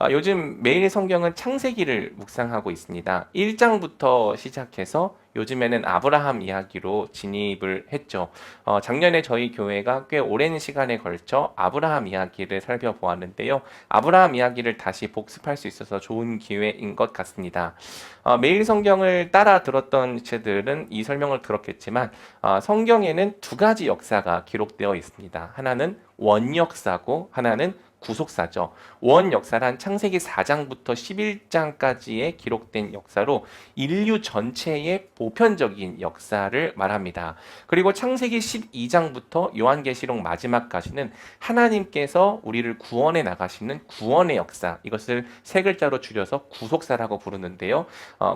요즘 매일 성경은 창세기를 묵상하고 있습니다. 1장부터 시작해서 요즘에는 아브라함 이야기로 진입을 했죠. 작년에 저희 교회가 꽤 오랜 시간에 걸쳐 아브라함 이야기를 살펴보았는데요. 아브라함 이야기를 다시 복습할 수 있어서 좋은 기회인 것 같습니다. 매일 성경을 따라 들었던 지체들은 이 설명을 들었겠지만 성경에는 두 가지 역사가 기록되어 있습니다. 하나는 원역사고 하나는 구속사죠. 원 역사란 창세기 4장부터 11장까지의 기록된 역사로 인류 전체의 보편적인 역사를 말합니다. 그리고 창세기 12장부터 요한계시록 마지막까지는 하나님께서 우리를 구원해 나가시는 구원의 역사, 이것을 세 글자로 줄여서 구속사라고 부르는데요.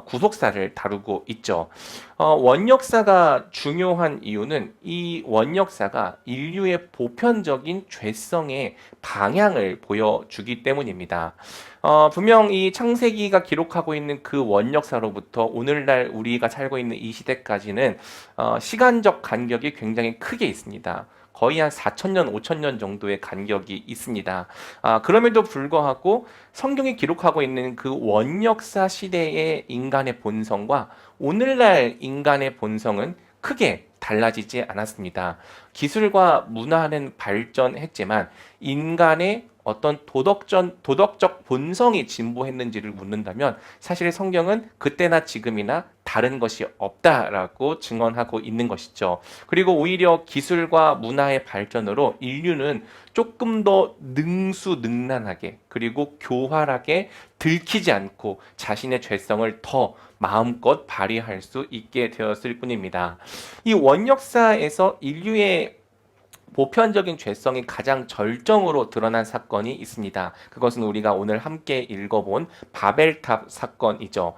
구속사를 다루고 있죠. 원역사가 중요한 이유는 이 원역사가 인류의 보편적인 죄성의 방향을 보여주기 때문입니다. 분명 이 창세기가 기록하고 있는 그 원역사로부터 오늘날 우리가 살고 있는 이 시대까지는 시간적 간격이 굉장히 크게 있습니다. 거의 한 4천년, 5천년 정도의 간격이 있습니다. 그럼에도 불구하고 성경이 기록하고 있는 그 원역사 시대의 인간의 본성과 오늘날 인간의 본성은 크게 달라지지 않았습니다. 기술과 문화는 발전했지만 인간의 어떤 도덕적 본성이 진보했는지를 묻는다면 사실 성경은 그때나 지금이나 다른 것이 없다라고 증언하고 있는 것이죠. 그리고 오히려 기술과 문화의 발전으로 인류는 조금 더 능수능란하게 그리고 교활하게 들키지 않고 자신의 죄성을 더 마음껏 발휘할 수 있게 되었을 뿐입니다. 이 원역사에서 인류의 보편적인 죄성이 가장 절정으로 드러난 사건이 있습니다. 그것은 우리가 오늘 함께 읽어본 바벨탑 사건이죠.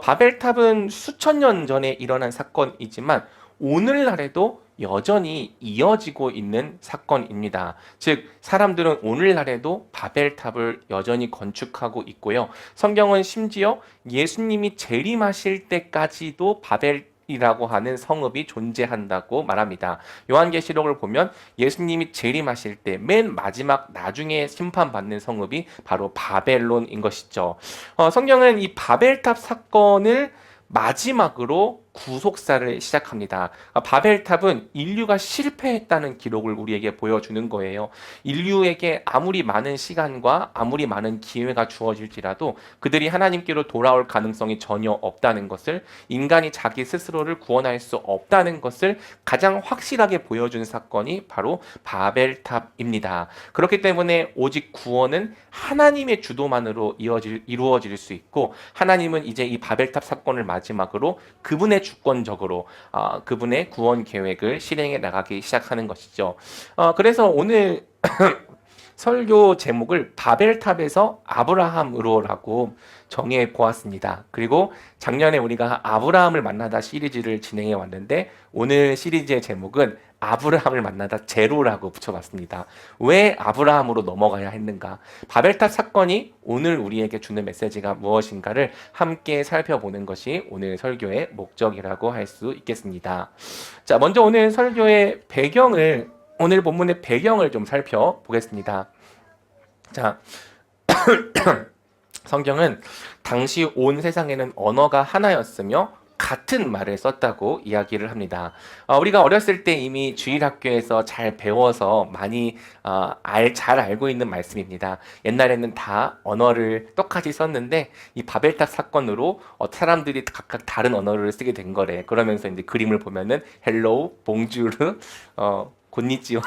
바벨탑은 수천 년 전에 일어난 사건이지만 오늘날에도 여전히 이어지고 있는 사건입니다. 즉, 사람들은 오늘날에도 바벨탑을 여전히 건축하고 있고요. 성경은 심지어 예수님이 재림하실 때까지도 이라고 하는 성읍이 존재한다고 말합니다. 요한계시록을 보면 예수님이 재림하실 때 맨 마지막 나중에 심판받는 성읍이 바로 바벨론인 것이죠. 성경은 이 바벨탑 사건을 마지막으로 구속사를 시작합니다. 바벨탑은 인류가 실패했다는 기록을 우리에게 보여주는 거예요. 인류에게 아무리 많은 시간과 아무리 많은 기회가 주어질지라도 그들이 하나님께로 돌아올 가능성이 전혀 없다는 것을, 인간이 자기 스스로를 구원할 수 없다는 것을 가장 확실하게 보여준 사건이 바로 바벨탑입니다. 그렇기 때문에 오직 구원은 하나님의 주도만으로 이루어질 수 있고, 하나님은 이제 이 바벨탑 사건을 마지막으로 그분의 주권적으로 그분의 구원 계획을 실행해 나가기 시작하는 것이죠. 그래서 오늘 설교 제목을 바벨탑에서 아브라함으로라고 정해 보았습니다. 그리고 작년에 우리가 아브라함을 만나다 시리즈를 진행해 왔는데 오늘 시리즈의 제목은 아브라함을 만나다 제로라고 붙여봤습니다. 왜 아브라함으로 넘어가야 했는가? 바벨탑 사건이 오늘 우리에게 주는 메시지가 무엇인가를 함께 살펴보는 것이 오늘 설교의 목적이라고 할 수 있겠습니다. 자, 먼저 오늘 설교의 오늘 본문의 배경을 좀 살펴보겠습니다. 자, 성경은 당시 온 세상에는 언어가 하나였으며 같은 말을 썼다고 이야기를 합니다. 우리가 어렸을 때 이미 주일학교에서 잘 배워서 많이 잘 알고 있는 말씀입니다. 옛날에는 다 언어를 똑같이 썼는데 이 바벨탑 사건으로 사람들이 각각 다른 언어를 쓰게 된 거래. 그러면서 이제 그림을 보면은 헬로우, 봉주르, 곤니찌와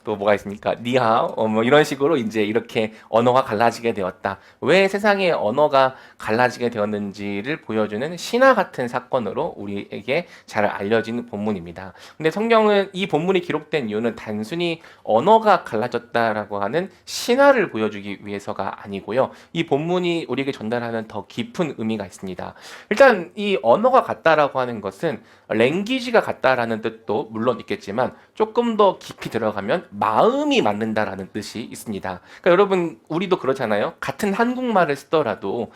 또 뭐가 있습니까? 니하, 뭐 이런 식으로 이제 이렇게 언어가 갈라지게 되었다. 왜 세상의 언어가 갈라지게 되었는지를 보여주는 신화 같은 사건으로 우리에게 잘 알려진 본문입니다. 근데 성경은 이 본문이 기록된 이유는 단순히 언어가 갈라졌다라고 하는 신화를 보여주기 위해서가 아니고요. 이 본문이 우리에게 전달하는 더 깊은 의미가 있습니다. 일단 이 언어가 같다라고 하는 것은 랭귀지가 같다라는 뜻도 물론 있겠지만 조금 더 깊이 들어가면 마음이 맞는다라는 뜻이 있습니다. 그러니까 여러분 우리도 그렇잖아요. 같은 한국말을 쓰더라도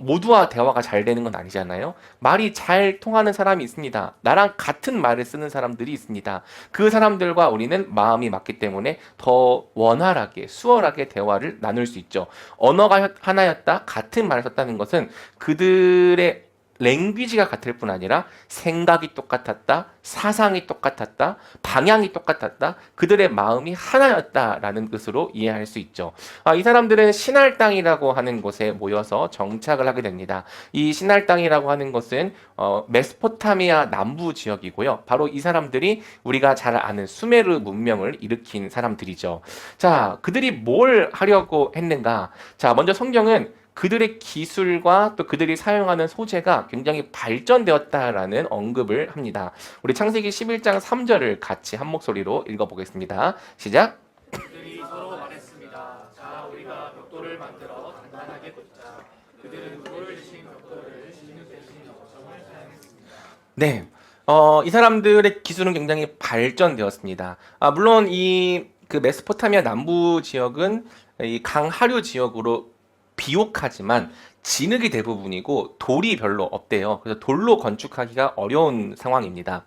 모두와 대화가 잘 되는 건 아니잖아요. 말이 잘 통하는 사람이 있습니다. 나랑 같은 말을 쓰는 사람들이 있습니다. 그 사람들과 우리는 마음이 맞기 때문에 더 원활하게 수월하게 대화를 나눌 수 있죠. 언어가 하나였다, 같은 말을 썼다는 것은 그들의 랭귀지가 같을 뿐 아니라 생각이 똑같았다, 사상이 똑같았다, 방향이 똑같았다, 그들의 마음이 하나였다라는 뜻으로 이해할 수 있죠. 이 사람들은 시날 땅이라고 하는 곳에 모여서 정착을 하게 됩니다. 이 시날 땅이라고 하는 것은 메소포타미아 남부 지역이고요. 바로 이 사람들이 우리가 잘 아는 수메르 문명을 일으킨 사람들이죠. 자, 그들이 뭘 하려고 했는가? 자, 먼저 성경은 그들의 기술과 또 그들이 사용하는 소재가 굉장히 발전되었다라는 언급을 합니다. 우리 창세기 11장 3절을 같이 한 목소리로 읽어보겠습니다. 시작. 그들이 서로 말했습니다. 자, 우리가 벽돌을 만들어 단단하게 꽂자. 그들은 돌을 대신 벽돌을, 진흙 대신 역청을 사용했습니다. 네, 이 사람들의 기술은 굉장히 발전되었습니다. 물론 그 메소포타미아 남부 지역은 이 강하류 지역으로 비옥하지만 진흙이 대부분이고 돌이 별로 없대요. 그래서 돌로 건축하기가 어려운 상황입니다.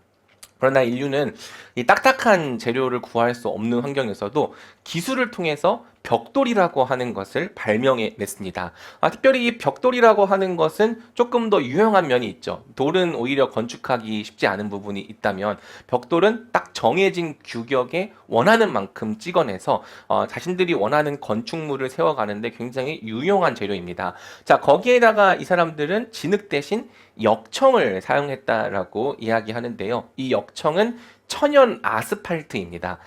그러나 인류는 이 딱딱한 재료를 구할 수 없는 환경에서도 기술을 통해서 벽돌이라고 하는 것을 발명해 냈습니다. 특별히 이 벽돌이라고 하는 것은 조금 더 유용한 면이 있죠. 돌은 오히려 건축하기 쉽지 않은 부분이 있다면 벽돌은 딱 정해진 규격에 원하는 만큼 찍어내서 자신들이 원하는 건축물을 세워가는데 굉장히 유용한 재료입니다. 자, 거기에다가 이 사람들은 진흙 대신 역청을 사용했다라고 이야기하는데요. 이 역청은 천연 아스팔트입니다.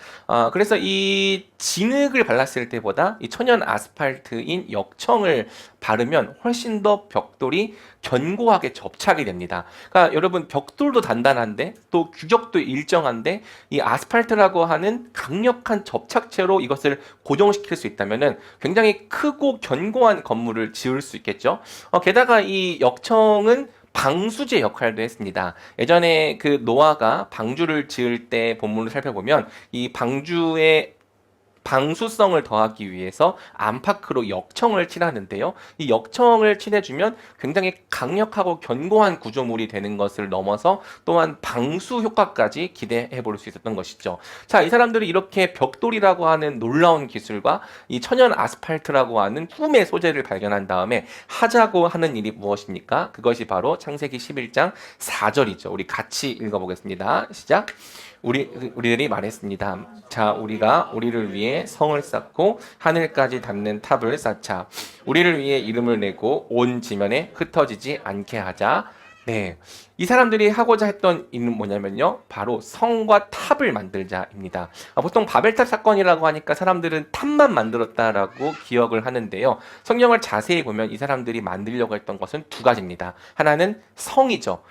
그래서 이 진흙을 발랐을 때보다 이 천연 아스팔트인 역청을 바르면 훨씬 더 벽돌이 견고하게 접착이 됩니다. 그러니까 여러분 벽돌도 단단한데 또 규격도 일정한데 이 아스팔트라고 하는 강력한 접착체로 이것을 고정시킬 수 있다면은 굉장히 크고 견고한 건물을 지을 수 있겠죠. 게다가 이 역청은 방수제 역할도 했습니다. 예전에 그 노아가 방주를 지을 때 본문을 살펴보면 이 방주의 방수성을 더하기 위해서 안팎으로 역청을 칠하는데요. 이 역청을 칠해주면 굉장히 강력하고 견고한 구조물이 되는 것을 넘어서 또한 방수 효과까지 기대해 볼 수 있었던 것이죠. 자, 이 사람들이 이렇게 벽돌이라고 하는 놀라운 기술과 이 천연 아스팔트라고 하는 꿈의 소재를 발견한 다음에 하자고 하는 일이 무엇입니까? 그것이 바로 창세기 11장 4절이죠. 우리 같이 읽어보겠습니다. 시작. 우리들이 말했습니다. 자, 우리가 우리를 위해 성을 쌓고 하늘까지 닿는 탑을 쌓자. 우리를 위해 이름을 내고 온 지면에 흩어지지 않게 하자. 네, 이 사람들이 하고자 했던 일은 뭐냐면요, 바로 성과 탑을 만들자입니다. 보통 바벨탑 사건이라고 하니까 사람들은 탑만 만들었다라고 기억을 하는데요. 성경을 자세히 보면 이 사람들이 만들려고 했던 것은 두 가지입니다. 하나는 성이죠.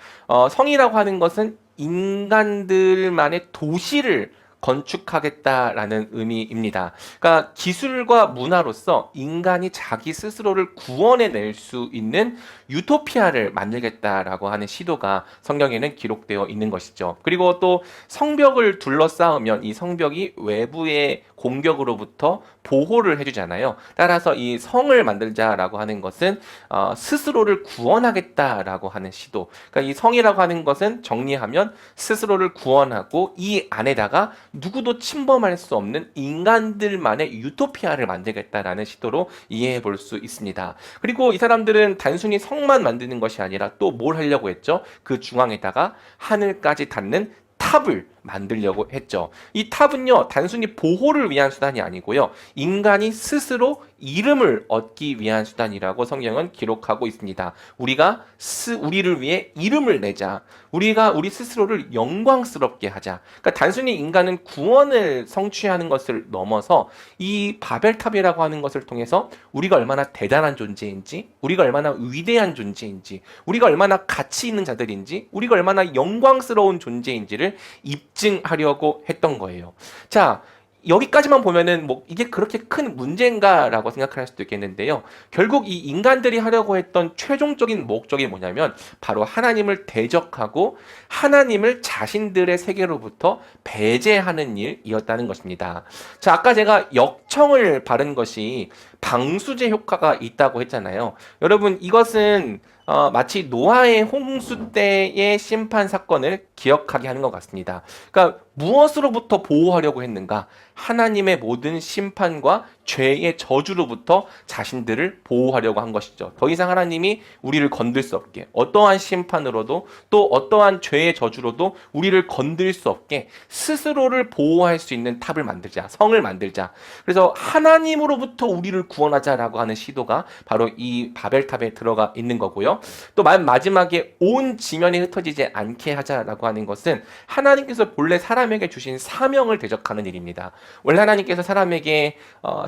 성이라고 하는 것은 인간들만의 도시를 건축하겠다라는 의미입니다. 그러니까 기술과 문화로서 인간이 자기 스스로를 구원해낼 수 있는 유토피아를 만들겠다라고 하는 시도가 성경에는 기록되어 있는 것이죠. 그리고 또 성벽을 둘러싸으면 이 성벽이 외부의 공격으로부터 보호를 해주잖아요. 따라서 이 성을 만들자라고 하는 것은 스스로를 구원하겠다라고 하는 시도. 그러니까 이 성이라고 하는 것은 정리하면 스스로를 구원하고 이 안에다가 누구도 침범할 수 없는 인간들만의 유토피아를 만들겠다라는 시도로 이해해 볼 수 있습니다. 그리고 이 사람들은 단순히 성만 만드는 것이 아니라 또 뭘 하려고 했죠? 그 중앙에다가 하늘까지 닿는 탑을 만들려고 했죠. 이 탑은요, 단순히 보호를 위한 수단이 아니고요, 인간이 스스로 이름을 얻기 위한 수단이라고 성경은 기록하고 있습니다. 우리를 위해 이름을 내자. 우리가 우리 스스로를 영광스럽게 하자. 그러니까 단순히 인간은 구원을 성취하는 것을 넘어서 이 바벨탑이라고 하는 것을 통해서 우리가 얼마나 대단한 존재인지, 우리가 얼마나 위대한 존재인지, 우리가 얼마나 가치 있는 자들인지, 우리가 얼마나 영광스러운 존재인지를 입증하려고 했던 거예요. 자, 여기까지만 보면은 뭐 이게 그렇게 큰 문제인가라고 생각할 수도 있겠는데요. 결국 이 인간들이 하려고 했던 최종적인 목적이 뭐냐면 바로 하나님을 대적하고 하나님을 자신들의 세계로부터 배제하는 일이었다는 것입니다. 자, 아까 제가 역청을 바른 것이 방수제 효과가 있다고 했잖아요. 여러분, 이것은 마치 노아의 홍수 때의 심판 사건을 기억하게 하는 것 같습니다. 그러니까 무엇으로부터 보호하려고 했는가? 하나님의 모든 심판과 죄의 저주로부터 자신들을 보호하려고 한 것이죠. 더 이상 하나님이 우리를 건들 수 없게, 어떠한 심판으로도 또 어떠한 죄의 저주로도 우리를 건들 수 없게 스스로를 보호할 수 있는 탑을 만들자, 성을 만들자. 그래서 하나님으로부터 우리를 구원하자라고 하는 시도가 바로 이 바벨탑에 들어가 있는 거고요. 또 마지막에 온 지면이 흩어지지 않게 하자라고 하는 것은 하나님께서 본래 사람에게 주신 사명을 대적하는 일입니다. 원래 하나님께서 사람에게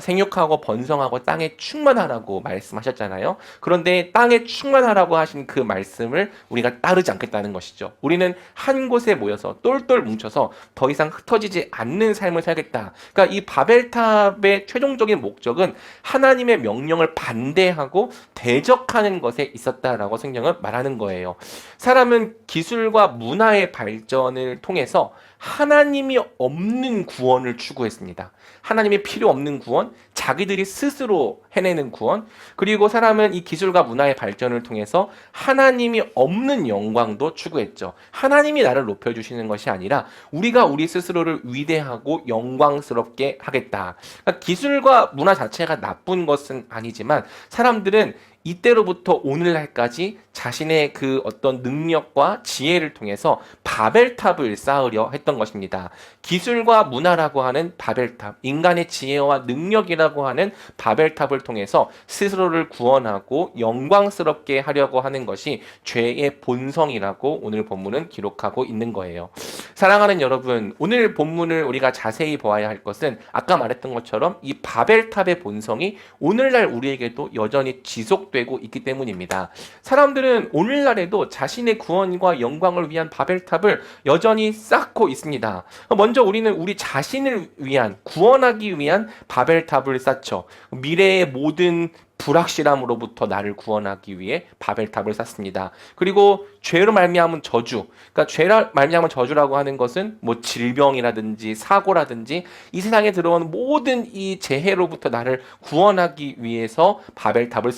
생육하고 번성하고 땅에 충만하라고 말씀하셨잖아요. 그런데 땅에 충만하라고 하신 그 말씀을 우리가 따르지 않겠다는 것이죠. 우리는 한 곳에 모여서 똘똘 뭉쳐서 더 이상 흩어지지 않는 삶을 살겠다. 그러니까 이 바벨탑의 최종적인 목적은 하나님의 명령을 반대하고 대적하는 것에 있었다라고 성경은 말하는 거예요. 사람은 기술과 문화의 발전을 통해서 하나님이 없는 구원을 추구했습니다. 하나님이 필요 없는 구원, 자기들이 스스로 해내는 구원, 그리고 사람은 이 기술과 문화의 발전을 통해서 하나님이 없는 영광도 추구했죠. 하나님이 나를 높여주시는 것이 아니라 우리가 우리 스스로를 위대하고 영광스럽게 하겠다. 그러니까 기술과 문화 자체가 나쁜 것은 아니지만 사람들은 이때로부터 오늘날까지 자신의 그 어떤 능력과 지혜를 통해서 바벨탑을 쌓으려 했던 것입니다. 기술과 문화라고 하는 바벨탑, 인간의 지혜와 능력이라고 하는 바벨탑을 통해서 스스로를 구원하고 영광스럽게 하려고 하는 것이 죄의 본성이라고 오늘 본문은 기록하고 있는 거예요. 사랑하는 여러분, 오늘 본문을 우리가 자세히 보아야 할 것은 아까 말했던 것처럼 이 바벨탑의 본성이 오늘날 우리에게도 여전히 지속되고 있기 때문입니다. 사람들은 오늘날에도 자신의 구원과 영광을 위한 바벨탑을 여전히 쌓고 있습니다. 먼저 우리는 우리 자신을 위한, 구원하기 위한 바벨탑을 쌓죠. 미래의 모든 불확실함으로부터 나를 구원하기 위해 바벨탑을 쌓습니다. 그리고 죄로 말미암은 저주, 그러니까 죄로 말미암은 저주라고 하는 것은 뭐 질병이라든지 사고라든지 이 세상에 들어오는 모든 이 재해로부터 나를 구원하기 위해서 바벨탑을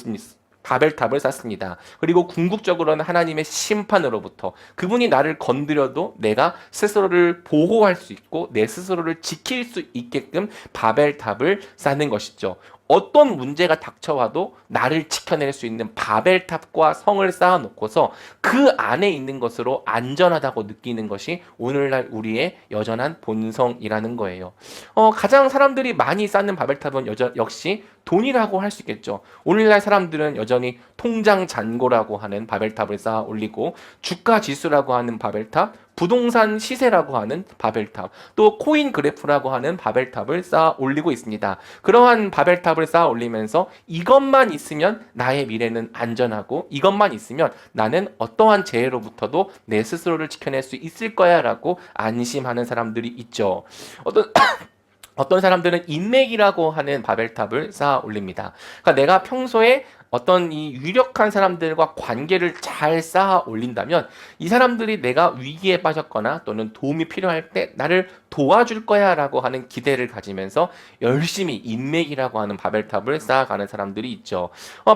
쌓습니다. 그리고 궁극적으로는 하나님의 심판으로부터 그분이 나를 건드려도 내가 스스로를 보호할 수 있고 내 스스로를 지킬 수 있게끔 바벨탑을 쌓는 것이죠. 어떤 문제가 닥쳐와도 나를 지켜낼 수 있는 바벨탑과 성을 쌓아놓고서 그 안에 있는 것으로 안전하다고 느끼는 것이 오늘날 우리의 여전한 본성이라는 거예요. 가장 사람들이 많이 쌓는 바벨탑은 역시 돈이라고 할 수 있겠죠. 오늘날 사람들은 여전히 통장 잔고라고 하는 바벨탑을 쌓아 올리고 주가 지수라고 하는 바벨탑, 부동산 시세라고 하는 바벨탑, 또 코인 그래프라고 하는 바벨탑을 쌓아 올리고 있습니다. 그러한 바벨탑을 쌓아 올리면서 이것만 있으면 나의 미래는 안전하고 이것만 있으면 나는 어떠한 재해로부터도 내 스스로를 지켜낼 수 있을 거야 라고 안심하는 사람들이 있죠. 어떤 사람들은 인맥이라고 하는 바벨탑을 쌓아 올립니다. 그러니까 내가 평소에 어떤 이 유력한 사람들과 관계를 잘 쌓아 올린다면 이 사람들이 내가 위기에 빠졌거나 또는 도움이 필요할 때 나를 도와줄 거야 라고 하는 기대를 가지면서 열심히 인맥이라고 하는 바벨탑을 쌓아가는 사람들이 있죠.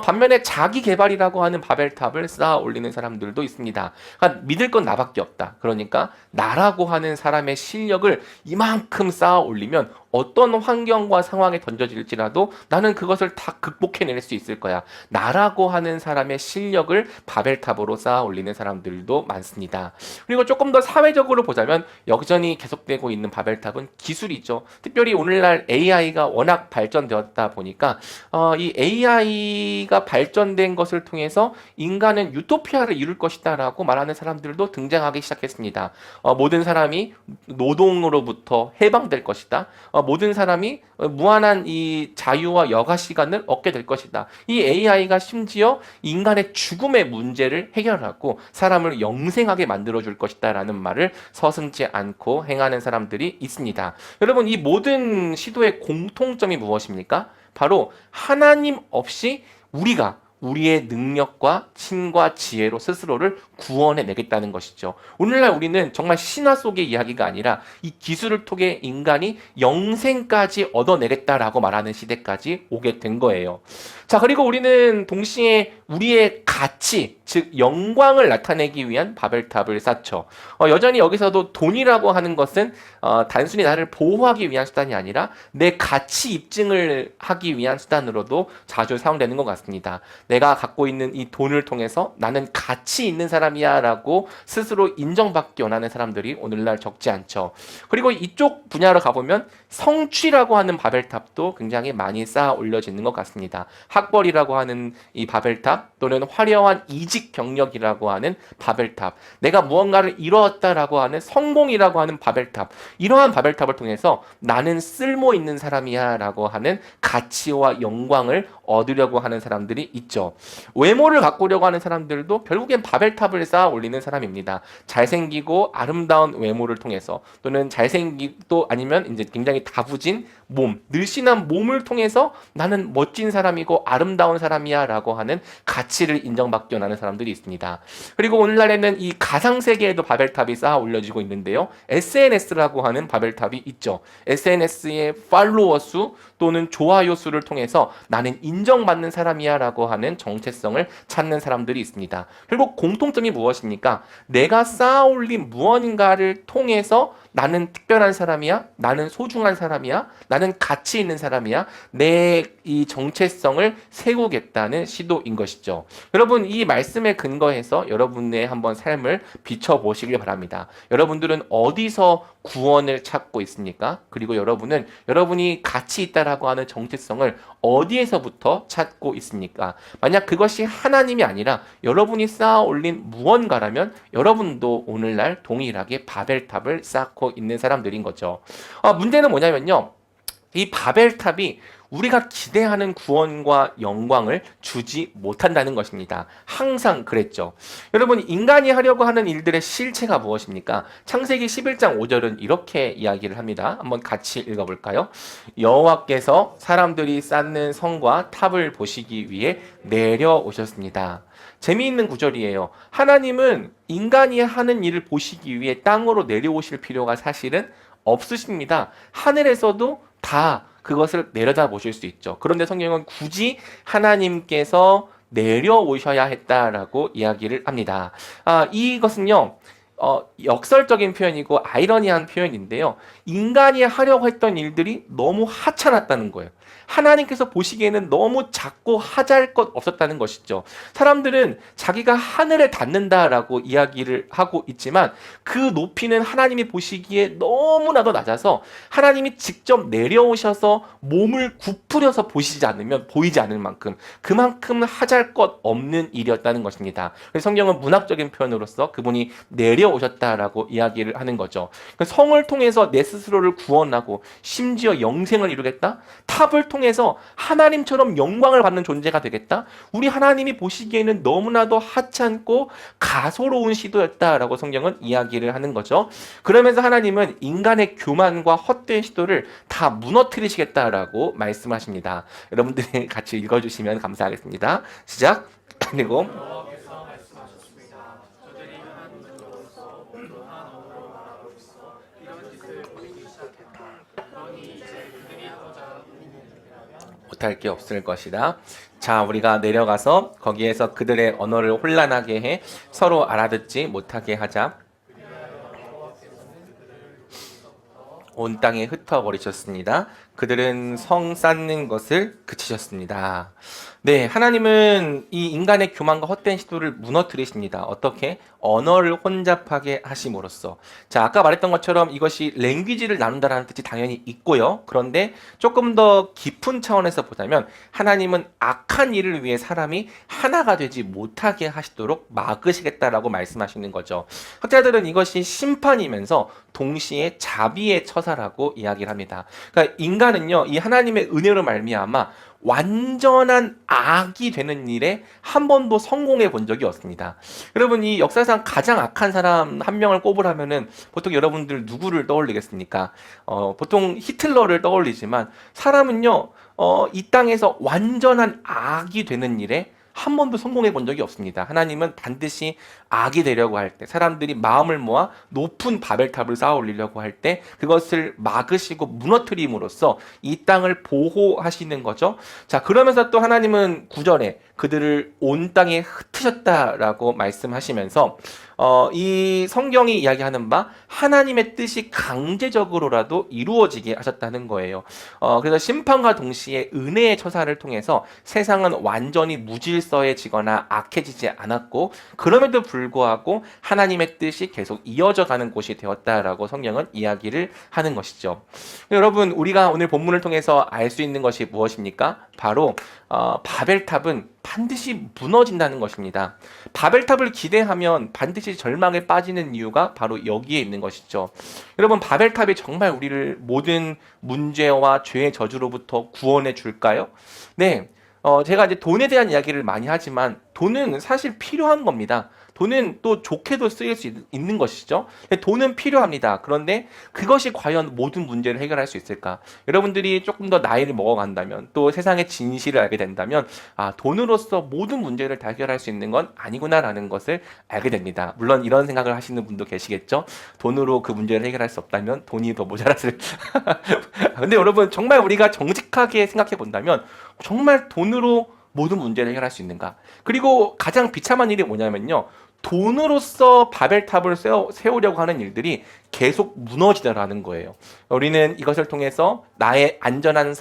반면에 자기 개발이라고 하는 바벨탑을 쌓아 올리는 사람들도 있습니다. 그러니까 믿을 건 나밖에 없다. 그러니까 나라고 하는 사람의 실력을 이만큼 쌓아 올리면 어떤 환경과 상황에 던져질지라도 나는 그것을 다 극복해낼 수 있을 거야. 나라고 하는 사람의 실력을 바벨탑으로 쌓아 올리는 사람들도 많습니다. 그리고 조금 더 사회적으로 보자면 여전히 계속되고 있는 바벨탑은 기술이죠. 특별히 오늘날 AI가 워낙 발전되었다 보니까 이 AI가 발전된 것을 통해서 인간은 유토피아를 이룰 것이다라고 말하는 사람들도 등장하기 시작했습니다. 모든 사람이 노동으로부터 해방될 것이다. 모든 사람이 무한한 이 자유와 여가 시간을 얻게 될 것이다. 이 메시아이가 심지어 인간의 죽음의 문제를 해결하고 사람을 영생하게 만들어줄 것이다 라는 말을 서슴지 않고 행하는 사람들이 있습니다. 여러분, 이 모든 시도의 공통점이 무엇입니까? 바로 하나님 없이 우리의 능력과 힘과 지혜로 스스로를 구원해 내겠다는 것이죠. 오늘날 우리는 정말 신화 속의 이야기가 아니라 이 기술을 통해 인간이 영생까지 얻어내겠다라고 말하는 시대까지 오게 된 거예요. 자, 그리고 우리는 동시에 우리의 가치, 즉 영광을 나타내기 위한 바벨탑을 쌓죠. 여전히 여기서도 돈이라고 하는 것은 단순히 나를 보호하기 위한 수단이 아니라 내 가치 입증을 하기 위한 수단으로도 자주 사용되는 것 같습니다. 내가 갖고 있는 이 돈을 통해서 나는 가치 있는 사람이야 라고 스스로 인정받기 원하는 사람들이 오늘날 적지 않죠. 그리고 이쪽 분야로 가보면 성취라고 하는 바벨탑도 굉장히 많이 쌓아 올려지는 것 같습니다. 학벌이라고 하는 이 바벨탑, 또는 화려한 이직 경력이라고 하는 바벨탑, 내가 무언가를 이루었다라고 하는 성공이라고 하는 바벨탑, 이러한 바벨탑을 통해서 나는 쓸모 있는 사람이야 라고 하는 가치와 영광을 얻으려고 하는 사람들이 있죠. 외모를 바꾸려고 하는 사람들도 결국엔 바벨탑을 쌓아 올리는 사람입니다. 잘생기고 아름다운 외모를 통해서, 또는 잘생기도 아니면 이제 굉장히 다부진 몸, 늘씬한 몸을 통해서 나는 멋진 사람이고 아름다운 사람이야 라고 하는 가치를 인정받기 원하는 사람들이 있습니다. 그리고 오늘날에는 이 가상세계에도 바벨탑이 쌓아 올려지고 있는데요. SNS라고 하는 바벨탑이 있죠. SNS의 팔로워 수 또는 좋아요 수를 통해서 나는 인정받는 사람이야 라고 하는 정체성을 찾는 사람들이 있습니다. 결국 공통점이 무엇입니까? 내가 쌓아 올린 무언가를 통해서 나는 특별한 사람이야, 나는 소중한 사람이야, 나는 가치 있는 사람이야, 내 이 정체성을 세우겠다는 시도인 것이죠. 여러분, 이 말씀에 근거해서 여러분의 한번 삶을 비춰보시길 바랍니다. 여러분들은 어디서 구원을 찾고 있습니까? 그리고 여러분은 여러분이 가치 있다라고 하는 정체성을 어디에서부터 찾고 있습니까? 만약 그것이 하나님이 아니라 여러분이 쌓아 올린 무언가라면 여러분도 오늘날 동일하게 바벨탑을 쌓고 있는 사람들인 거죠. 문제는 뭐냐면요, 이 바벨탑이 우리가 기대하는 구원과 영광을 주지 못한다는 것입니다. 항상 그랬죠. 여러분, 인간이 하려고 하는 일들의 실체가 무엇입니까? 창세기 11장 5절은 이렇게 이야기를 합니다. 한번 같이 읽어볼까요? 여호와께서 사람들이 쌓는 성과 탑을 보시기 위해 내려오셨습니다. 재미있는 구절이에요. 하나님은 인간이 하는 일을 보시기 위해 땅으로 내려오실 필요가 사실은 없으십니다. 하늘에서도 다 그것을 내려다 보실 수 있죠. 그런데 성경은 굳이 하나님께서 내려오셔야 했다라고 이야기를 합니다. 이것은요, 역설적인 표현이고 아이러니한 표현인데요. 인간이 하려고 했던 일들이 너무 하찮았다는 거예요. 하나님께서 보시기에는 너무 작고 하잘 것 없었다는 것이죠. 사람들은 자기가 하늘에 닿는다라고 이야기를 하고 있지만 그 높이는 하나님이 보시기에 너무나도 낮아서 하나님이 직접 내려오셔서 몸을 구부려서 보시지 않으면 보이지 않을 만큼 그만큼 하잘 것 없는 일이었다는 것입니다. 그래서 성경은 문학적인 표현으로서 그분이 내려오셨다라고 이야기를 하는 거죠. 성을 통해서 내 스스로를 구원하고 심지어 영생을 이루겠다? 탑을 통해서 하나님처럼 영광을 받는 존재가 되겠다? 우리 하나님이 보시기에는 너무나도 하찮고 가소로운 시도였다라고 성경은 이야기를 하는 거죠. 그러면서 하나님은 인간의 교만과 헛된 시도를 다 무너뜨리시겠다라고 말씀하십니다. 여러분들이 같이 읽어주시면 감사하겠습니다. 시작. 그리고 못할 게 없을 것이다. 자, 우리가 내려가서 거기에서 그들의 언어를 혼란하게 해 서로 알아듣지 못하게 하자. 온 땅에 흩어버리셨습니다. 그들은 성 쌓는 것을 그치셨습니다. 네, 하나님은 이 인간의 교만과 헛된 시도를 무너뜨리십니다. 어떻게? 언어를 혼잡하게 하심으로써. 자, 아까 말했던 것처럼 이것이 랭귀지를 나눈다라는 뜻이 당연히 있고요. 그런데 조금 더 깊은 차원에서 보자면 하나님은 악한 일을 위해 사람이 하나가 되지 못하게 하시도록 막으시겠다라고 말씀하시는 거죠. 학자들은 이것이 심판이면서 동시에 자비의 처사라고 이야기를 합니다. 그러니까 인간은요, 이 하나님의 은혜로 말미암아 완전한 악이 되는 일에 한 번도 성공해 본 적이 없습니다. 여러분, 이 역사상 가장 악한 사람 한 명을 꼽으라면은 보통 여러분들 누구를 떠올리겠습니까? 보통 히틀러를 떠올리지만 사람은요, 이 땅에서 완전한 악이 되는 일에 한 번도 성공해 본 적이 없습니다. 하나님은 반드시 악이 되려고 할 때, 사람들이 마음을 모아 높은 바벨탑을 쌓아 올리려고 할 때 그것을 막으시고 무너뜨림으로써 이 땅을 보호하시는 거죠. 자, 그러면서 또 하나님은 9절에 그들을 온 땅에 흩으셨다라고 말씀하시면서 이 성경이 이야기하는 바 하나님의 뜻이 강제적으로라도 이루어지게 하셨다는 거예요. 그래서 심판과 동시에 은혜의 처사를 통해서 세상은 완전히 무질서해지거나 악해지지 않았고, 그럼에도 불구하고 하나님의 뜻이 계속 이어져 가는 곳이 되었다라고 성경은 이야기를 하는 것이죠. 여러분, 우리가 오늘 본문을 통해서 알 수 있는 것이 무엇입니까? 바로 바벨탑은 반드시 무너진다는 것입니다. 바벨탑을 기대하면 반드시 절망에 빠지는 이유가 바로 여기에 있는 것이죠. 여러분, 바벨탑이 정말 우리를 모든 문제와 죄의 저주로부터 구원해 줄까요? 네. 제가 이제 돈에 대한 이야기를 많이 하지만 돈은 사실 필요한 겁니다. 돈은 또 좋게도 쓰일 수 있는 것이죠. 돈은 필요합니다. 그런데 그것이 과연 모든 문제를 해결할 수 있을까? 여러분들이 조금 더 나이를 먹어간다면, 또 세상의 진실을 알게 된다면, 돈으로서 모든 문제를 다 해결할 수 있는 건 아니구나라는 것을 알게 됩니다. 물론 이런 생각을 하시는 분도 계시겠죠. 돈으로 그 문제를 해결할 수 없다면 돈이 더 모자랐을. 근데 여러분, 정말 우리가 정직하게 생각해 본다면 정말 돈으로 모든 문제를 해결할 수 있는가? 그리고 가장 비참한 일이 뭐냐면요, 돈으로서 바벨탑을 세우려고 하는 일들이 계속 무너지더라는 거예요. 우리는 이것을 통해서 나의 안전한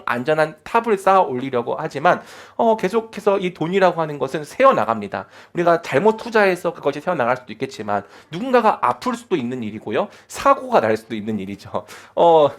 안전한 탑을 쌓아 올리려고 하지만 계속해서 이 돈이라고 하는 것은 새어나갑니다. 우리가 잘못 투자해서 그것이 새어나갈 수도 있겠지만 누군가가 아플 수도 있는 일이고요, 사고가 날 수도 있는 일이죠.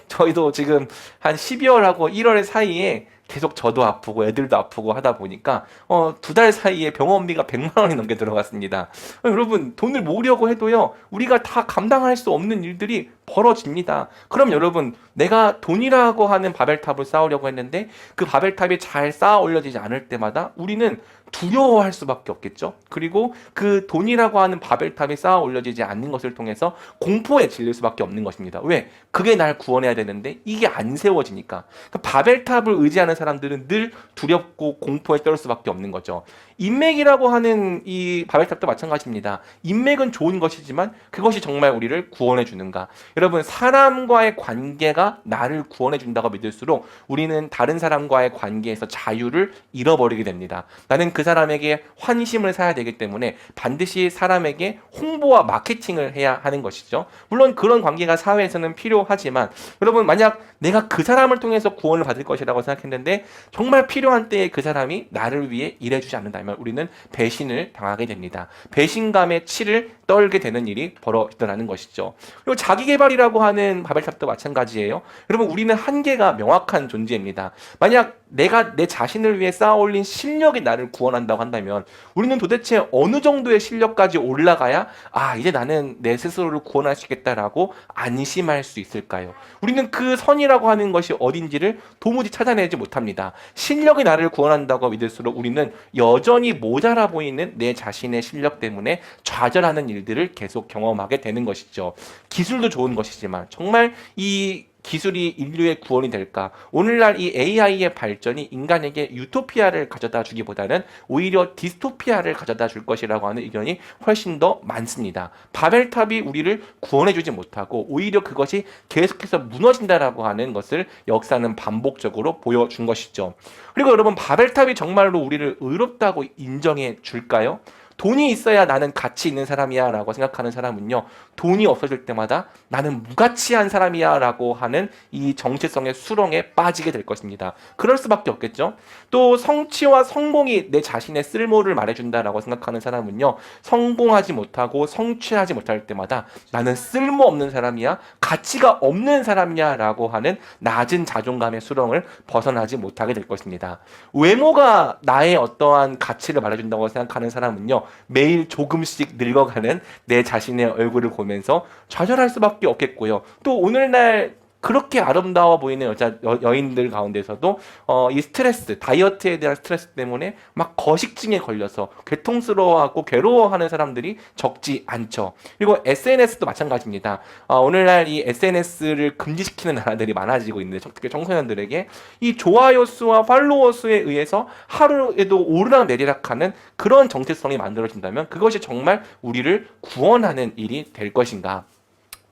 저희도 지금 한 12월하고 1월 사이에 계속 저도 아프고 애들도 아프고 하다 보니까 2달 사이에 병원비가 100만 원이 넘게 들어갔습니다. 여러분, 돈을 모으려고 해도요, 우리가 다 감당할 수 없는 일들이 벌어집니다. 그럼 여러분, 내가 돈이라고 하는 바벨탑을 쌓으려고 했는데 그 바벨탑이 잘 쌓아 올려지지 않을 때마다 우리는 두려워할 수밖에 없겠죠. 그리고 그 돈이라고 하는 바벨탑이 쌓아 올려지지 않는 것을 통해서 공포에 질릴 수밖에 없는 것입니다. 왜? 그게 날 구원해야 되는데 이게 안 세워지니까. 그러니까 바벨탑을 의지하는 사람들은 늘 두렵고 공포에 떨 수밖에 없는 거죠. 인맥이라고 하는 이 바벨탑도 마찬가지입니다. 인맥은 좋은 것이지만 그것이 정말 우리를 구원해 주는가? 여러분, 사람과의 관계가 나를 구원해 준다고 믿을수록 우리는 다른 사람과의 관계에서 자유를 잃어버리게 됩니다. 나는 그 사람에게 환심을 사야 되기 때문에 반드시 사람에게 홍보와 마케팅을 해야 하는 것이죠. 물론 그런 관계가 사회에서는 필요하지만 여러분, 만약 내가 그 사람을 통해서 구원을 받을 것이라고 생각했는데 정말 필요한 때에 그 사람이 나를 위해 일해주지 않는다면 우리는 배신을 당하게 됩니다. 배신감의 치를 떨게 되는 일이 벌어지더라는 것이죠. 그리고 자기계발이라고 하는 바벨탑도 마찬가지예요. 여러분, 우리는 한계가 명확한 존재입니다. 만약 내가 내 자신을 위해 쌓아올린 실력이 나를 구원한다고 한다면 우리는 도대체 어느 정도의 실력까지 올라가야 이제 나는 내 스스로를 구원할 수 있겠다라고 안심할 수 있을까요? 우리는 그 선이라고 하는 것이 어딘지를 도무지 찾아내지 못합니다. 실력이 나를 구원한다고 믿을수록 우리는 여전히 모자라 보이는 내 자신의 실력 때문에 좌절하는 일들을 계속 경험하게 되는 것이죠. 기술도 좋은 것이지만 정말 이 기술이 인류의 구원이 될까? 오늘날 이 AI의 발전이 인간에게 유토피아를 가져다 주기보다는 오히려 디스토피아를 가져다 줄 것이라고 하는 의견이 훨씬 더 많습니다. 바벨탑이 우리를 구원해 주지 못하고 오히려 그것이 계속해서 무너진다라고 하는 것을 역사는 반복적으로 보여준 것이죠. 그리고 여러분, 바벨탑이 정말로 우리를 의롭다고 인정해 줄까요? 돈이 있어야 나는 가치 있는 사람이야 라고 생각하는 사람은요, 돈이 없어질 때마다 나는 무가치한 사람이야 라고 하는 이 정체성의 수렁에 빠지게 될 것입니다. 그럴 수밖에 없겠죠. 또 성취와 성공이 내 자신의 쓸모를 말해준다라고 생각하는 사람은요, 성공하지 못하고 성취하지 못할 때마다 나는 쓸모없는 사람이야, 가치가 없는 사람이야 라고 하는 낮은 자존감의 수렁을 벗어나지 못하게 될 것입니다. 외모가 나의 어떠한 가치를 말해준다고 생각하는 사람은요, 매일 조금씩 늙어가는 내 자신의 얼굴을 보면서 좌절할 수밖에 없겠고요. 또 오늘날 그렇게 아름다워 보이는 여인들 가운데서도 이 스트레스, 다이어트에 대한 스트레스 때문에 막 거식증에 걸려서 괴통스러워하고 괴로워하는 사람들이 적지 않죠. 그리고 SNS도 마찬가지입니다. 오늘날 이 SNS를 금지시키는 나라들이 많아지고 있는데 특히 청소년들에게 이 좋아요 수와 팔로워 수에 의해서 하루에도 오르락내리락하는 그런 정체성이 만들어진다면 그것이 정말 우리를 구원하는 일이 될 것인가?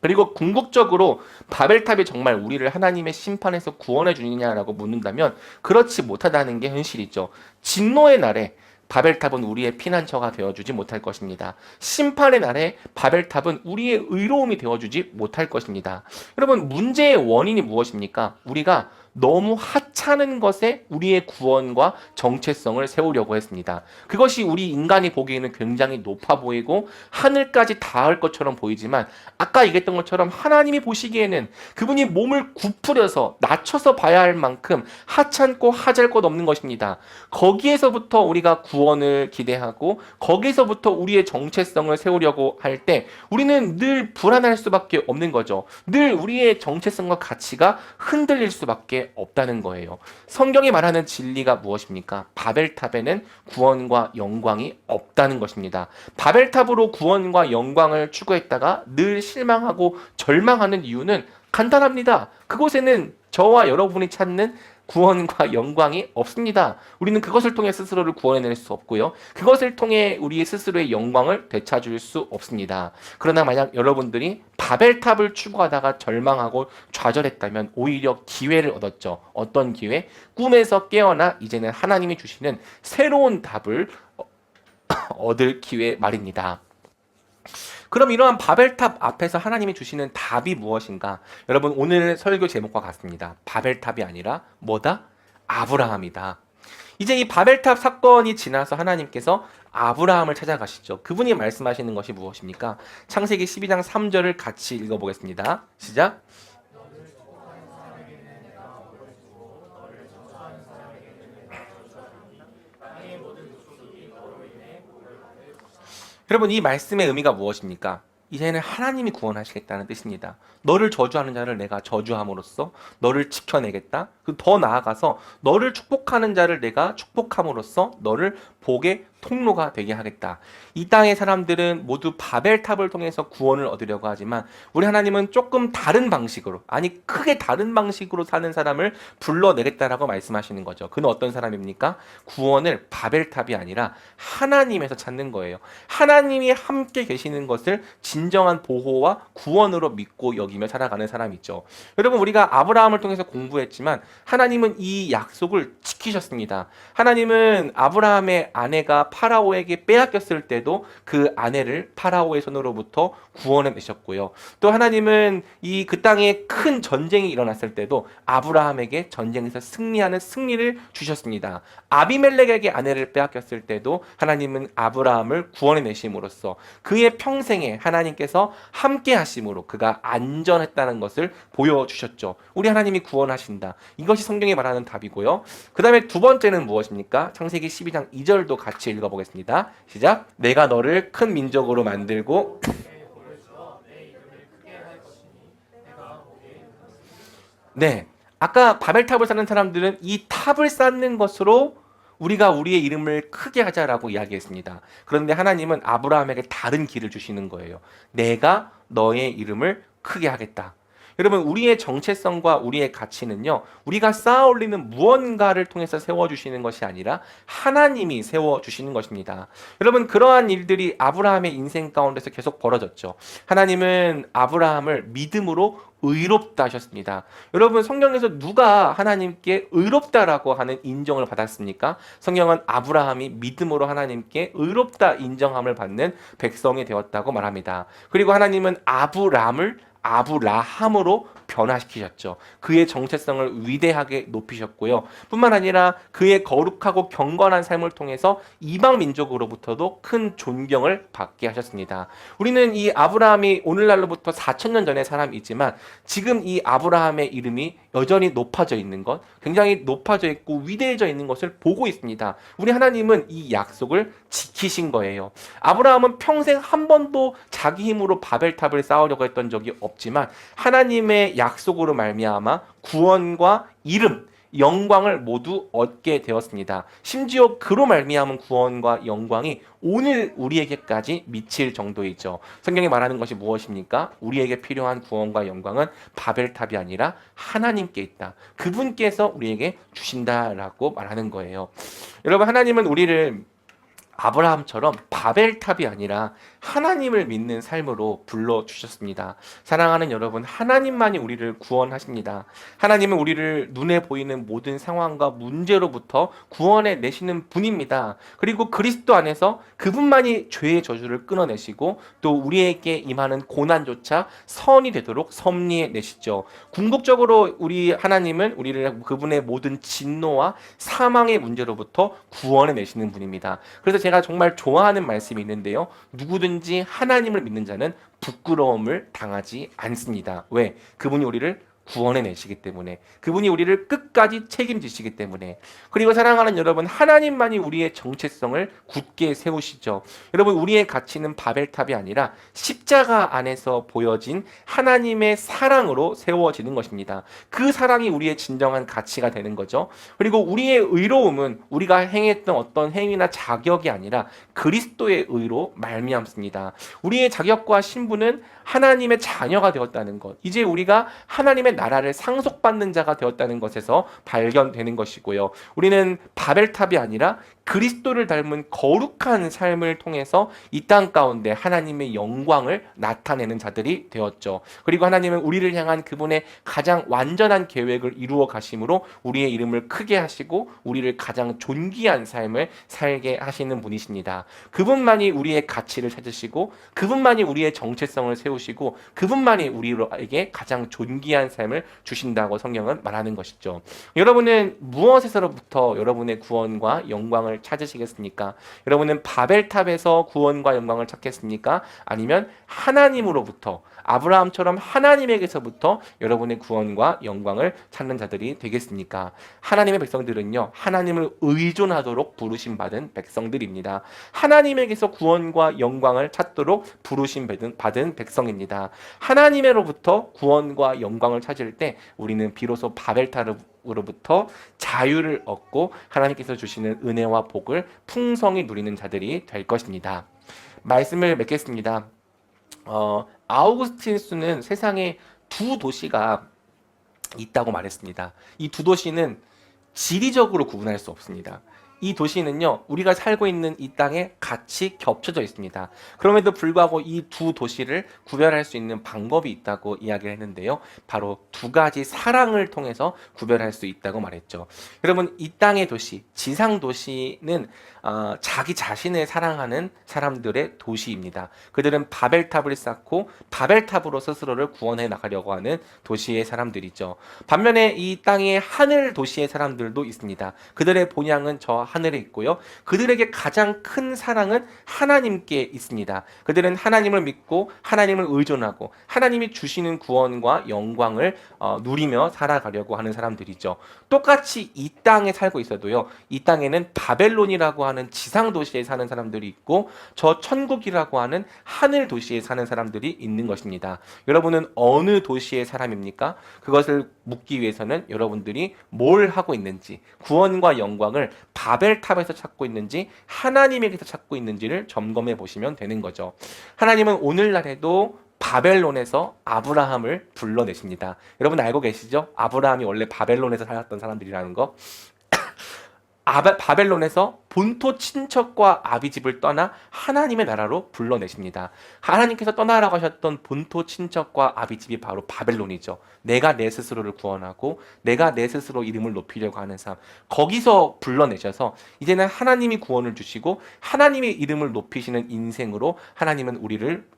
그리고 궁극적으로 바벨탑이 정말 우리를 하나님의 심판에서 구원해 주느냐라고 묻는다면 그렇지 못하다는 게 현실이죠. 진노의 날에 바벨탑은 우리의 피난처가 되어주지 못할 것입니다. 심판의 날에 바벨탑은 우리의 의로움이 되어주지 못할 것입니다. 여러분, 문제의 원인이 무엇입니까? 우리가 너무 하찮은 것에 우리의 구원과 정체성을 세우려고 했습니다. 그것이 우리 인간이 보기에는 굉장히 높아 보이고 하늘까지 닿을 것처럼 보이지만 아까 얘기했던 것처럼 하나님이 보시기에는 그분이 몸을 굽부려서 낮춰서 봐야 할 만큼 하찮고 하잘 것 없는 것입니다. 거기에서부터 우리가 구원을 기대하고 거기서부터 우리의 정체성을 세우려고 할 때 우리는 늘 불안할 수밖에 없는 거죠. 늘 우리의 정체성과 가치가 흔들릴 수밖에 없다는 거예요. 성경이 말하는 진리가 무엇입니까? 바벨탑에는 구원과 영광이 없다는 것입니다. 바벨탑으로 구원과 영광을 추구했다가 늘 실망하고 절망하는 이유는 간단합니다. 그곳에는 저와 여러분이 찾는 구원과 영광이 없습니다. 우리는 그것을 통해 스스로를 구원해낼 수 없고요. 그것을 통해 우리 스스로의 영광을 되찾을 수 없습니다. 그러나 만약 여러분들이 바벨탑을 추구하다가 절망하고 좌절했다면 오히려 기회를 얻었죠. 어떤 기회? 꿈에서 깨어나 이제는 하나님이 주시는 새로운 답을 얻을 기회 말입니다. 그럼 이러한 바벨탑 앞에서 하나님이 주시는 답이 무엇인가? 여러분, 오늘 설교 제목과 같습니다. 바벨탑이 아니라 뭐다? 아브라함이다. 이제 이 바벨탑 사건이 지나서 하나님께서 아브라함을 찾아가시죠. 그분이 말씀하시는 것이 무엇입니까? 창세기 12장 3절을 같이 읽어보겠습니다. 시작. 여러분, 이 말씀의 의미가 무엇입니까? 이제는 하나님이 구원하시겠다는 뜻입니다. 너를 저주하는 자를 내가 저주함으로써 너를 지켜내겠다. 더 나아가서 너를 축복하는 자를 내가 축복함으로써 너를 복의 통로가 되게 하겠다. 이 땅의 사람들은 모두 바벨탑을 통해서 구원을 얻으려고 하지만 우리 하나님은 조금 다른 방식으로, 아니 크게 다른 방식으로 사는 사람을 불러내겠다라고 말씀하시는 거죠. 그는 어떤 사람입니까? 구원을 바벨탑이 아니라 하나님에서 찾는 거예요. 하나님이 함께 계시는 것을 진정한 보호와 구원으로 믿고 여기며 살아가는 사람이죠. 여러분, 우리가 아브라함을 통해서 공부했지만 하나님은 이 약속을 지키셨습니다. 하나님은 아브라함의 아내가 파라오에게 빼앗겼을 때도 그 아내를 파라오의 손으로부터 구원해 내셨고요. 또 하나님은 그 땅에 큰 전쟁이 일어났을 때도 아브라함에게 전쟁에서 승리하는 승리를 주셨습니다. 아비멜렉에게 아내를 빼앗겼을 때도 하나님은 아브라함을 구원해 내심으로써 그의 평생에 하나님께서 함께 하심으로 그가 안전했다는 것을 보여주셨죠. 우리 하나님이 구원하신다. 이것이 성경이 말하는 답이고요. 그 다음에 두 번째는 무엇입니까? 창세기 12장 2절도 같이 읽어보겠습니다. 시작. 내가 너를 큰 민족으로 만들고 네, 아까 바벨탑을 쌓는 사람들은 이 탑을 쌓는 것으로 우리가 우리의 이름을 크게 하자라고 이야기했습니다. 그런데 하나님은 아브라함에게 다른 길을 주시는 거예요. 내가 너의 이름을 크게 하겠다. 여러분, 우리의 정체성과 우리의 가치는요, 우리가 쌓아 올리는 무언가를 통해서 세워주시는 것이 아니라 하나님이 세워주시는 것입니다. 여러분, 그러한 일들이 아브라함의 인생 가운데서 계속 벌어졌죠. 하나님은 아브라함을 믿음으로 의롭다 하셨습니다. 여러분, 성경에서 누가 하나님께 의롭다라고 하는 인정을 받았습니까? 성경은 아브라함이 믿음으로 하나님께 의롭다 인정함을 받는 백성이 되었다고 말합니다. 그리고 하나님은 아브람을 아브라함으로 변화시키셨죠. 그의 정체성을 위대하게 높이셨고요. 뿐만 아니라 그의 거룩하고 경건한 삶을 통해서 이방 민족으로부터도 큰 존경을 받게 하셨습니다. 우리는 이 아브라함이 오늘날로부터 4,000년 전의 사람이지만 지금 이 아브라함의 이름이 여전히 높아져 있는 것, 굉장히 높아져 있고 위대해져 있는 것을 보고 있습니다. 우리 하나님은 이 약속을 지키신 거예요. 아브라함은 평생 한 번도 자기 힘으로 바벨탑을 쌓으려고 했던 적이 없지만 하나님의 약속으로 말미암아 구원과 이름, 영광을 모두 얻게 되었습니다. 심지어 그로 말미암은 구원과 영광이 오늘 우리에게까지 미칠 정도이죠. 성경이 말하는 것이 무엇입니까? 우리에게 필요한 구원과 영광은 바벨탑이 아니라 하나님께 있다. 그분께서 우리에게 주신다라고 말하는 거예요. 여러분, 하나님은 우리를 아브라함처럼 바벨탑이 아니라 하나님을 믿는 삶으로 불러주셨습니다. 사랑하는 여러분, 하나님만이 우리를 구원하십니다. 하나님은 우리를 눈에 보이는 모든 상황과 문제로부터 구원해 내시는 분입니다. 그리고 그리스도 안에서 그분만이 죄의 저주를 끊어내시고 또 우리에게 임하는 고난조차 선이 되도록 섭리해 내시죠. 궁극적으로 우리 하나님은 우리를 그분의 모든 진노와 사망의 문제로부터 구원해 내시는 분입니다. 그래서 제가 정말 좋아하는 말씀이 있는데요. 누구든지 하나님을 믿는 자는 부끄러움을 당하지 않습니다. 왜? 그분이 우리를 구원해 내시기 때문에, 그분이 우리를 끝까지 책임지시기 때문에. 그리고 사랑하는 여러분, 하나님만이 우리의 정체성을 굳게 세우시죠. 여러분, 우리의 가치는 바벨탑이 아니라 십자가 안에서 보여진 하나님의 사랑으로 세워지는 것입니다. 그 사랑이 우리의 진정한 가치가 되는 거죠. 그리고 우리의 의로움은 우리가 행했던 어떤 행위나 자격이 아니라 그리스도의 의로 말미암습니다. 우리의 자격과 신분은 하나님의 자녀가 되었다는 것, 이제 우리가 하나님의 나라를 상속받는 자가 되었다는 것에서 발견되는 것이고요. 우리는 바벨탑이 아니라 그리스도를 닮은 거룩한 삶을 통해서 이 땅 가운데 하나님의 영광을 나타내는 자들이 되었죠. 그리고 하나님은 우리를 향한 그분의 가장 완전한 계획을 이루어 가심으로 우리의 이름을 크게 하시고 우리를 가장 존귀한 삶을 살게 하시는 분이십니다. 그분만이 우리의 가치를 찾으시고 그분만이 우리의 정체성을 세우시고 그분만이 우리에게 가장 존귀한 삶을 주신다고 성경은 말하는 것이죠. 여러분은 무엇에서부터 여러분의 구원과 영광을 찾으시겠습니까? 여러분은 바벨탑에서 구원과 영광을 찾겠습니까? 아니면 하나님으로부터, 아브라함처럼 하나님에게서부터 여러분의 구원과 영광을 찾는 자들이 되겠습니까? 하나님의 백성들은요, 하나님을 의존하도록 부르심 받은 백성들입니다. 하나님에게서 구원과 영광을 찾도록 부르심 받은 백성입니다. 하나님으로부터 구원과 영광을 찾을 때 우리는 비로소 바벨탑으로부터 자유를 얻고 하나님께서 주시는 은혜와 복을 풍성히 누리는 자들이 될 것입니다. 말씀을 맺겠습니다. 아우구스티누스는 세상에 두 도시가 있다고 말했습니다. 이 두 도시는 지리적으로 구분할 수 없습니다. 이 도시는요, 우리가 살고 있는 이 땅에 같이 겹쳐져 있습니다. 그럼에도 불구하고 이 두 도시를 구별할 수 있는 방법이 있다고 이야기를 했는데요. 바로 두 가지 사랑을 통해서 구별할 수 있다고 말했죠. 여러분, 이 땅의 도시, 지상 도시는 자기 자신을 사랑하는 사람들의 도시입니다. 그들은 바벨탑을 쌓고 바벨탑으로 스스로를 구원해 나가려고 하는 도시의 사람들이죠. 반면에 이 땅의 하늘 도시의 사람들도 있습니다. 그들의 본향은 저 하늘에 있고요. 그들에게 가장 큰 사랑은 하나님께 있습니다. 그들은 하나님을 믿고 하나님을 의존하고 하나님이 주시는 구원과 영광을 누리며 살아가려고 하는 사람들이죠. 똑같이 이 땅에 살고 있어도요. 이 땅에는 바벨론이라고 하는 지상 도시에 사는 사람들이 있고 저 천국이라고 하는 하늘 도시에 사는 사람들이 있는 것입니다. 여러분은 어느 도시의 사람입니까? 그것을 묻기 위해서는 여러분들이 뭘 하고 있는지, 구원과 영광을 바벨탑에서 찾고 있는지 하나님에게서 찾고 있는지를 점검해 보시면 되는 거죠. 하나님은 오늘날에도 바벨론에서 아브라함을 불러내십니다. 여러분 알고 계시죠? 아브라함이 원래 바벨론에서 살았던 사람들이라는 거. 바벨론에서 본토 친척과 아비집을 떠나 하나님의 나라로 불러내십니다. 하나님께서 떠나라고 하셨던 본토 친척과 아비집이 바로 바벨론이죠. 내가 내 스스로를 구원하고 내가 내 스스로 이름을 높이려고 하는 삶, 거기서 불러내셔서 이제는 하나님이 구원을 주시고 하나님의 이름을 높이시는 인생으로 하나님은 우리를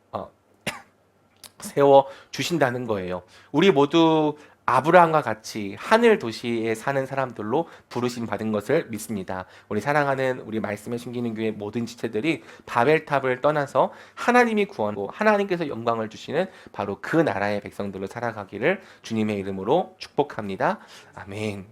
세워 주신다는 거예요. 우리 모두 아브라함과 같이 하늘 도시에 사는 사람들로 부르심 받은 것을 믿습니다. 우리 사랑하는 우리 말씀에 숨기는 교회 모든 지체들이 바벨탑을 떠나서 하나님이 구원하고 하나님께서 영광을 주시는 바로 그 나라의 백성들로 살아가기를 주님의 이름으로 축복합니다. 아멘.